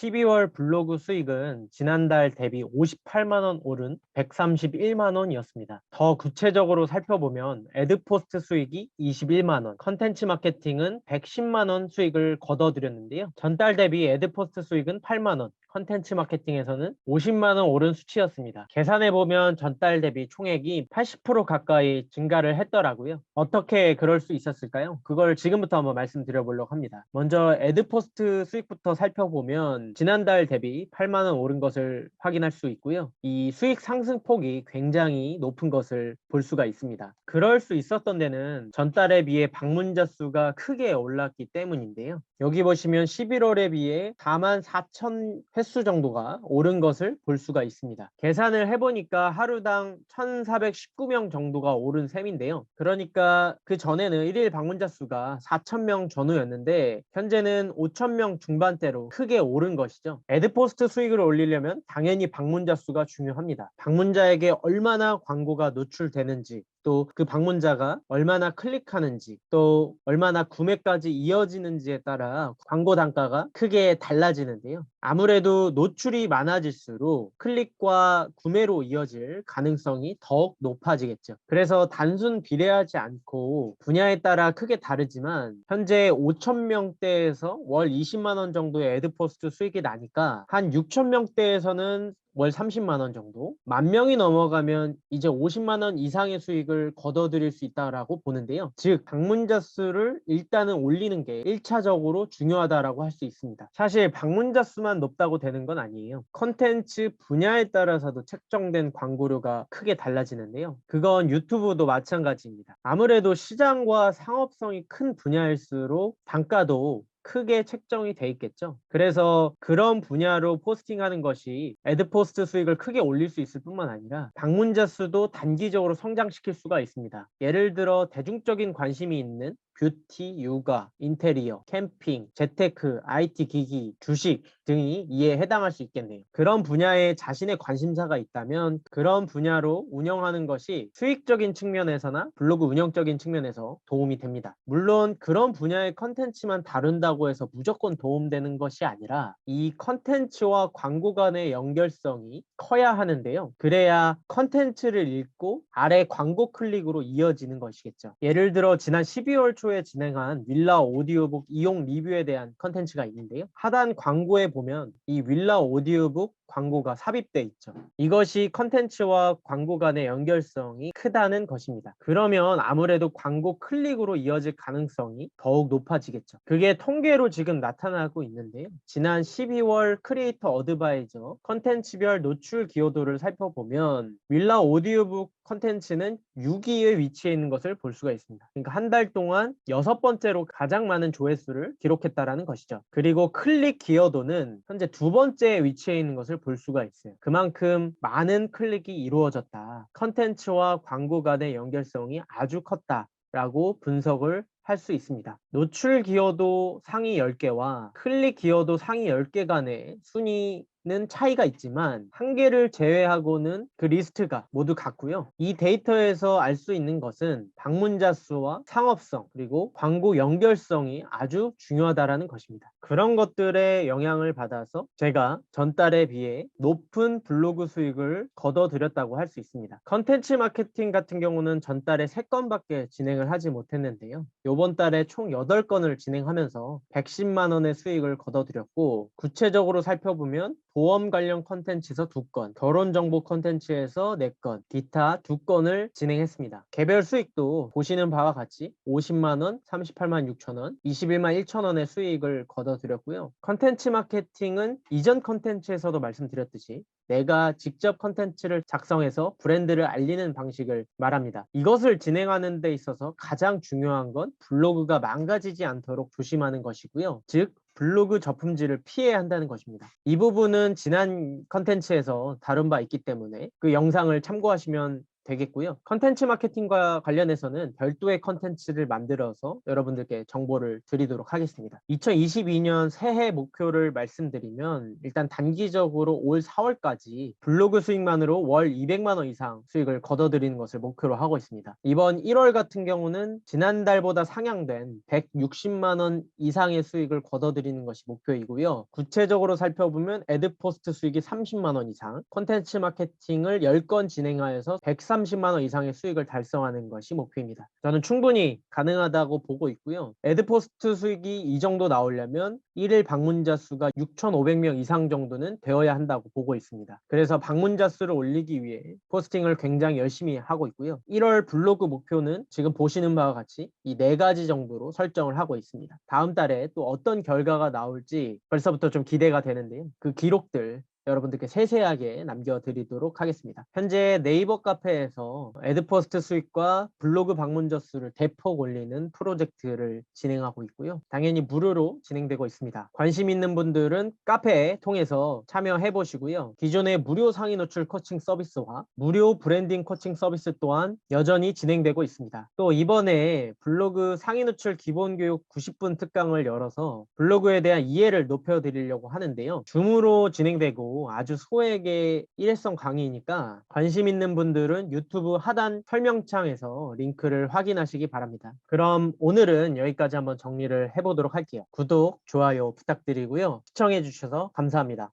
12월 블로그 수익은 지난달 대비 58만 원 오른 131만 원이었습니다. 더 구체적으로 살펴보면 애드포스트 수익이 21만 원, 컨텐츠 마케팅은 110만 원 수익을 거둬들였는데요. 전달 대비 애드포스트 수익은 8만 원, 컨텐츠 마케팅에서는 50만 원 오른 수치였습니다. 계산해보면 전달 대비 총액이 80% 가까이 증가를 했더라고요. 어떻게 그럴 수 있었을까요? 그걸 지금부터 한번 말씀드려보려고 합니다. 먼저 애드포스트 수익부터 살펴보면 지난달 대비 8만 원 오른 것을 확인할 수 있고요. 이 수익 상승폭이 굉장히 높은 것을 볼 수가 있습니다. 그럴 수 있었던 데는 전달에 비해 방문자 수가 크게 올랐기 때문인데요. 여기 보시면 11월에 비해 4만 4천 횟수 정도가 오른 것을 볼 수가 있습니다. 계산을 해보니까 하루당 1,419명 정도가 오른 셈인데요. 그러니까 그 전에는 일일 방문자 수가 4,000명 전후였는데 현재는 5,000명 중반대로 크게 오른 것이죠. 애드포스트 수익을 올리려면 당연히 방문자 수가 중요합니다. 방문자에게 얼마나 광고가 노출되는지, 또 그 방문자가 얼마나 클릭하는지, 또 얼마나 구매까지 이어지는지에 따라 광고 단가가 크게 달라지는데요. 아무래도 노출이 많아질수록 클릭과 구매로 이어질 가능성이 더욱 높아지겠죠. 그래서 단순 비례하지 않고 분야에 따라 크게 다르지만 현재 5,000명대에서 월 20만 원 정도의 애드포스트 수익이 나니까 한 6,000명대에서는 월 30만 원 정도, 10,000명이 넘어가면 이제 50만 원 이상의 수익을 거둬들일 수 있다라고 보는데요. 즉 방문자 수를 일단은 올리는 게 1차적으로 중요하다라고 할 수 있습니다. 사실 방문자 수만 높다고 되는 건 아니에요. 컨텐츠 분야에 따라서도 책정된 광고료가 크게 달라지는데요. 그건 유튜브도 마찬가지입니다. 아무래도 시장과 상업성이 큰 분야일수록 단가도 크게 책정이 돼 있겠죠. 그래서 그런 분야로 포스팅하는 것이 애드포스트 수익을 크게 올릴 수 있을 뿐만 아니라 방문자 수도 단기적으로 성장시킬 수가 있습니다. 예를 들어 대중적인 관심이 있는 뷰티, 육아, 인테리어, 캠핑, 재테크, IT 기기, 주식 등이 이에 해당할 수 있겠네요. 그런 분야에 자신의 관심사가 있다면 그런 분야로 운영하는 것이 수익적인 측면에서나 블로그 운영적인 측면에서 도움이 됩니다. 물론 그런 분야의 컨텐츠만 다룬다고 해서 무조건 도움되는 것이 아니라 이 컨텐츠와 광고 간의 연결성이 커야 하는데요. 그래야 컨텐츠를 읽고 아래 광고 클릭으로 이어지는 것이겠죠. 예를 들어 지난 12월 초에 진행한 윌라 오디오북 이용 리뷰에 대한 컨텐츠가 있는데요. 하단 광고에 보면 이 윌라 오디오북 광고가 삽입돼 있죠. 이것이 컨텐츠와 광고 간의 연결성이 크다는 것입니다. 그러면 아무래도 광고 클릭으로 이어질 가능성이 더욱 높아지겠죠. 그게 통계로 지금 나타나고 있는데요. 지난 12월 크리에이터 어드바이저 컨텐츠별 노출 기여도를 살펴보면 윌라 오디오북 컨텐츠는 6위에 위치해 있는 것을 볼 수가 있습니다. 그러니까 한 달 동안 6번째로 가장 많은 조회수를 기록했다라는 것이죠. 그리고 클릭 기여도는 현재 2번째에 위치해 있는 것을 볼 수가 있어요. 그만큼 많은 클릭이 이루어졌다. 컨텐츠와 광고 간의 연결성이 아주 컸다라고 분석을 할 수 있습니다. 노출 기여도 상위 10개와 클릭 기여도 상위 10개 간의 순위는 차이가 있지만 한 개를 제외하고는 그 리스트가 모두 같고요. 이 데이터에서 알 수 있는 것은 방문자 수와 상업성 그리고 광고 연결성이 아주 중요하다라는 것입니다. 그런 것들의 영향을 받아서 제가 전달에 비해 높은 블로그 수익을 거둬들였다고 할 수 있습니다. 컨텐츠 마케팅 같은 경우는 전달에 3건밖에 진행을 하지 못했는데요. 이번 달에 총 8건을 진행하면서 110만 원의 수익을 거둬들였고 구체적으로 살펴보면 보험 관련 컨텐츠에서 2건, 결혼정보 컨텐츠에서 4건, 기타 2건을 진행했습니다. 개별 수익도 보시는 바와 같이 50만 원, 38만 6천 원, 21만 1천 원의 수익을 거둬들였고요. 컨텐츠 마케팅은 이전 컨텐츠에서도 말씀드렸듯이 내가 직접 컨텐츠를 작성해서 브랜드를 알리는 방식을 말합니다. 이것을 진행하는 데 있어서 가장 중요한 건 블로그가 망가지지 않도록 조심하는 것이고요. 즉 블로그 저품질을 피해야 한다는 것입니다. 이 부분은 지난 컨텐츠에서 다룬 바 있기 때문에 그 영상을 참고하시면 되겠고요. 컨텐츠 마케팅과 관련해서는 별도의 컨텐츠를 만들어서 여러분들께 정보를 드리도록 하겠습니다. 2022년 새해 목표를 말씀드리면 일단 단기적으로 올 4월까지 블로그 수익만으로 월 200만 원 이상 수익을 거둬들이는 것을 목표로 하고 있습니다. 이번 1월 같은 경우는 지난달보다 상향된 160만 원 이상의 수익을 거둬들이는 것이 목표이고요. 구체적으로 살펴보면 애드포스트 수익이 30만 원 이상, 콘텐츠 마케팅을 10건 진행하여서 130만 원 이상의 수익을 달성하는 것이 목표입니다. 저는 충분히 가능하다고 보고 있고요. 애드포스트 수익이 이 정도 나오려면 1일 방문자 수가 6,500명 이상 정도는 되어야 한다고 보고 있습니다. 그래서 방문자 수를 올리기 위해 포스팅을 굉장히 열심히 하고 있고요. 1월 블로그 목표는 지금 보시는 바와 같이 이 4가지 정도로 설정을 하고 있습니다. 다음 달에 또 어떤 결과가 나올지 벌써부터 좀 기대가 되는데요. 그 기록들 여러분들께 세세하게 남겨드리도록 하겠습니다. 현재 네이버 카페에서 애드포스트 수익과 블로그 방문자 수를 대폭 올리는 프로젝트를 진행하고 있고요. 당연히 무료로 진행되고 있습니다. 관심 있는 분들은 카페에 통해서 참여해 보시고요. 기존의 무료 상위 노출 코칭 서비스와 무료 브랜딩 코칭 서비스 또한 여전히 진행되고 있습니다. 또 이번에 블로그 상위 노출 기본 교육 90분 특강을 열어서 블로그에 대한 이해를 높여드리려고 하는데요. 줌으로 진행되고 아주 소액의 일회성 강의니까 관심 있는 분들은 유튜브 하단 설명창에서 링크를 확인하시기 바랍니다. 그럼 오늘은 여기까지 한번 정리를 해보도록 할게요. 구독, 좋아요 부탁드리고요. 시청해 주셔서 감사합니다.